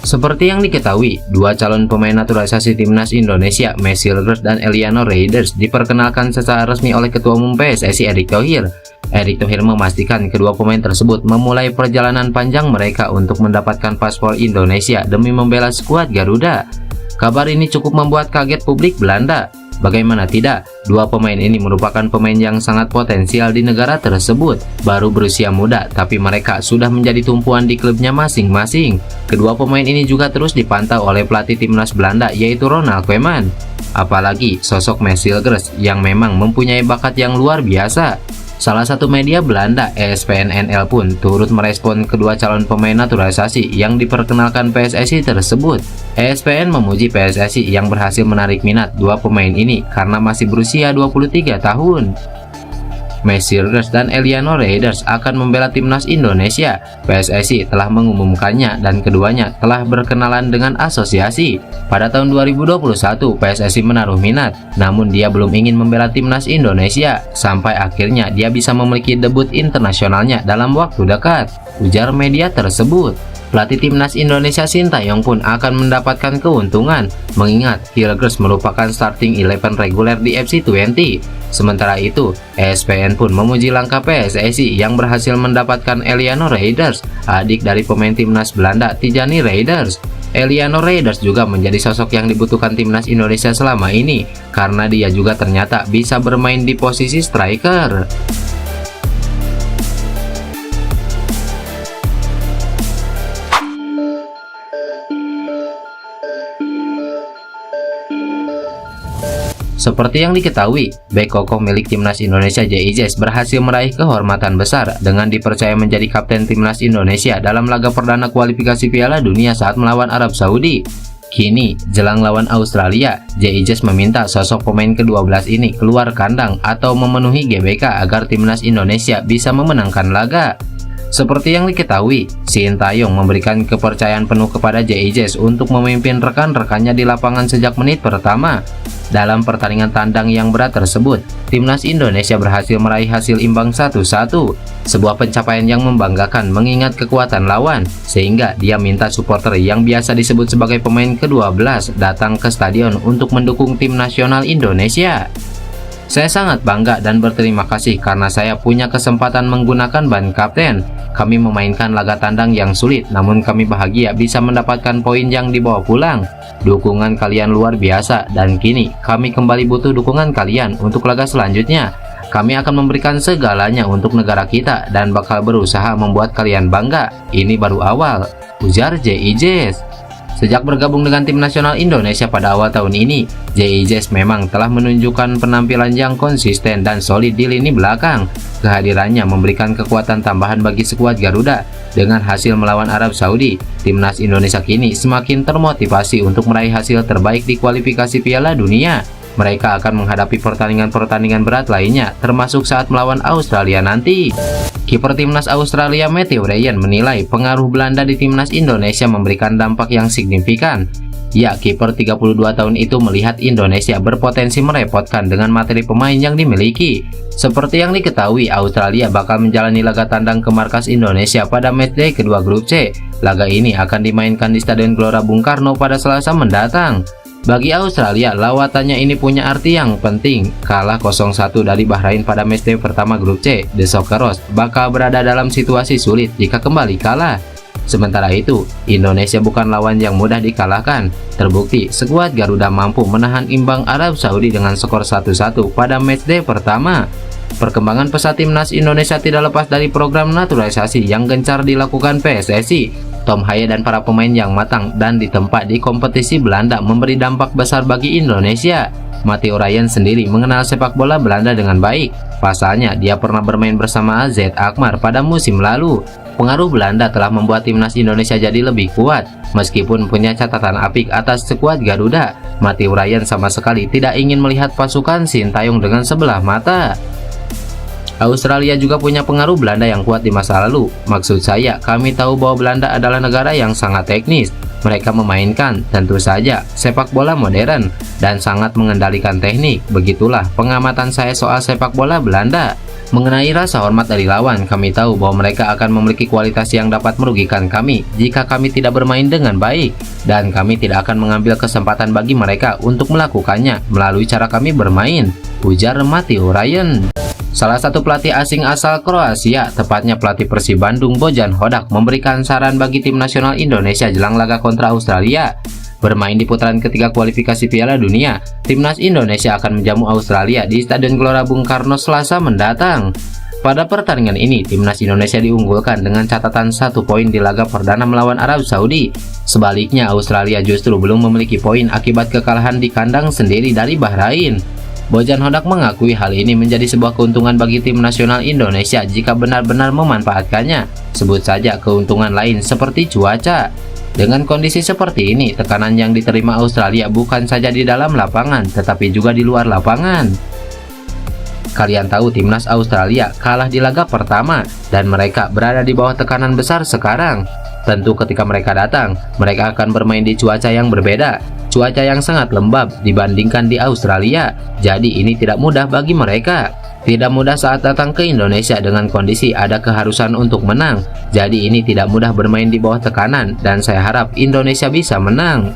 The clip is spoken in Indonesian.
Seperti yang diketahui, dua calon pemain naturalisasi timnas Indonesia, Messi Rodriguez dan Eliano Reyders, diperkenalkan secara resmi oleh Ketua Umum PSSI Erick Thohir. Erick Thohir memastikan kedua pemain tersebut memulai perjalanan panjang mereka untuk mendapatkan paspor Indonesia demi membela skuad Garuda. Kabar ini cukup membuat kaget publik Belanda. Bagaimana tidak, dua pemain ini merupakan pemain yang sangat potensial di negara tersebut. Baru berusia muda, tapi mereka sudah menjadi tumpuan di klubnya masing-masing. Kedua pemain ini juga terus dipantau oleh pelatih timnas Belanda, yaitu Ronald Koeman. Apalagi sosok Messi Rodriguez yang memang mempunyai bakat yang luar biasa. Salah satu media Belanda, ESPN NL pun turut merespon kedua calon pemain naturalisasi yang diperkenalkan PSSI tersebut. ESPN memuji PSSI yang berhasil menarik minat dua pemain ini karena masih berusia 23 tahun. Messi Rodriguez dan Eliano Reyders akan membela timnas Indonesia. PSSI telah mengumumkannya dan keduanya telah berkenalan dengan asosiasi. Pada tahun 2021, PSSI menaruh minat, namun dia belum ingin membela timnas Indonesia sampai akhirnya dia bisa memiliki debut internasionalnya dalam waktu dekat, ujar media tersebut. Pelatih timnas Indonesia Sintayong pun akan mendapatkan keuntungan, mengingat Rodriguez merupakan starting 11 reguler di FC20. Sementara itu, ESPN pun memuji langkah PSSI yang berhasil mendapatkan Eliano Reyders, adik dari pemain timnas Belanda Tijani Reyders. Eliano Reyders juga menjadi sosok yang dibutuhkan timnas Indonesia selama ini, karena dia juga ternyata bisa bermain di posisi striker. Seperti yang diketahui, bek kokoh milik timnas Indonesia JIJ berhasil meraih kehormatan besar dengan dipercaya menjadi kapten timnas Indonesia dalam laga perdana kualifikasi Piala Dunia saat melawan Arab Saudi. Kini, jelang lawan Australia, JIJ meminta sosok pemain ke-12 ini keluar kandang atau memenuhi GBK agar timnas Indonesia bisa memenangkan laga. Seperti yang diketahui, Sintayong memberikan kepercayaan penuh kepada JIJ untuk memimpin rekan-rekannya di lapangan sejak menit pertama. Dalam pertandingan tandang yang berat tersebut, timnas Indonesia berhasil meraih hasil imbang 1-1, sebuah pencapaian yang membanggakan mengingat kekuatan lawan, sehingga dia minta supporter yang biasa disebut sebagai pemain ke-12 datang ke stadion untuk mendukung tim nasional Indonesia. Saya sangat bangga dan berterima kasih karena saya punya kesempatan menggunakan ban kapten. Kami memainkan laga tandang yang sulit, namun kami bahagia bisa mendapatkan poin yang dibawa pulang. Dukungan kalian luar biasa dan kini kami kembali butuh dukungan kalian untuk laga selanjutnya. Kami akan memberikan segalanya untuk negara kita dan bakal berusaha membuat kalian bangga. Ini baru awal, ujar JIJ. Sejak bergabung dengan tim nasional Indonesia pada awal tahun ini, JIJ memang telah menunjukkan penampilan yang konsisten dan solid di lini belakang. Kehadirannya memberikan kekuatan tambahan bagi skuad Garuda. Dengan hasil melawan Arab Saudi, timnas Indonesia kini semakin termotivasi untuk meraih hasil terbaik di kualifikasi Piala Dunia. Mereka akan menghadapi pertandingan-pertandingan berat lainnya, termasuk saat melawan Australia nanti. Kiper timnas Australia Matthew Ryan menilai pengaruh Belanda di timnas Indonesia memberikan dampak yang signifikan. Ya, kiper 32 tahun itu melihat Indonesia berpotensi merepotkan dengan materi pemain yang dimiliki. Seperti yang diketahui, Australia bakal menjalani laga tandang ke markas Indonesia pada matchday kedua grup C. Laga ini akan dimainkan di Stadion Gelora Bung Karno pada Selasa mendatang. Bagi Australia, lawatannya ini punya arti yang penting. Kalah 0-1 dari Bahrain pada matchday pertama grup C, The Socceroos bakal berada dalam situasi sulit jika kembali kalah. Sementara itu, Indonesia bukan lawan yang mudah dikalahkan. Terbukti, skuad Garuda mampu menahan imbang Arab Saudi dengan skor 1-1 pada matchday pertama. Perkembangan pesat timnas Indonesia tidak lepas dari program naturalisasi yang gencar dilakukan PSSI. Tom Haye dan para pemain yang matang dan ditempa di kompetisi Belanda memberi dampak besar bagi Indonesia. Matthew Ryan sendiri mengenal sepak bola Belanda dengan baik. Pasalnya, dia pernah bermain bersama AZ Alkmaar pada musim lalu. Pengaruh Belanda telah membuat timnas Indonesia jadi lebih kuat. Meskipun punya catatan apik atas skuad Garuda, Matthew Ryan sama sekali tidak ingin melihat pasukan Sintayong dengan sebelah mata. Australia juga punya pengaruh Belanda yang kuat di masa lalu. Maksud saya, kami tahu bahwa Belanda adalah negara yang sangat teknis. mereka memainkan tentu saja sepak bola modern dan sangat mengendalikan teknik. Begitulah pengamatan saya soal sepak bola Belanda. Mengenai rasa hormat dari lawan, kami tahu bahwa mereka akan memiliki kualitas yang dapat merugikan kami jika kami tidak bermain dengan baik, dan kami tidak akan mengambil kesempatan bagi mereka untuk melakukannya melalui cara kami bermain, ujar Matteo Ryan. Salah satu pelatih asing asal Kroasia, tepatnya pelatih Persib Bandung Bojan Hodak, memberikan saran bagi tim nasional Indonesia jelang laga kontra Australia. Bermain di putaran ketiga kualifikasi Piala Dunia, timnas Indonesia akan menjamu Australia di Stadion Gelora Bung Karno Selasa mendatang. Pada pertandingan ini, timnas Indonesia diunggulkan dengan catatan 1 poin di laga perdana melawan Arab Saudi. Sebaliknya, Australia justru belum memiliki poin akibat kekalahan di kandang sendiri dari Bahrain. Bojan Hodak mengakui hal ini menjadi sebuah keuntungan bagi tim nasional Indonesia jika benar-benar memanfaatkannya. Sebut saja keuntungan lain seperti cuaca. Dengan kondisi seperti ini, tekanan yang diterima Australia bukan saja di dalam lapangan, tetapi juga di luar lapangan. Kalian tahu timnas Australia kalah di laga pertama, dan mereka berada di bawah tekanan besar sekarang. Tentu ketika mereka datang, mereka akan bermain di cuaca yang berbeda, cuaca yang sangat lembab dibandingkan di Australia. Jadi ini tidak mudah bagi mereka. Tidak mudah saat datang ke Indonesia dengan kondisi ada keharusan untuk menang. Jadi ini tidak mudah bermain di bawah tekanan, dan saya harap Indonesia bisa menang.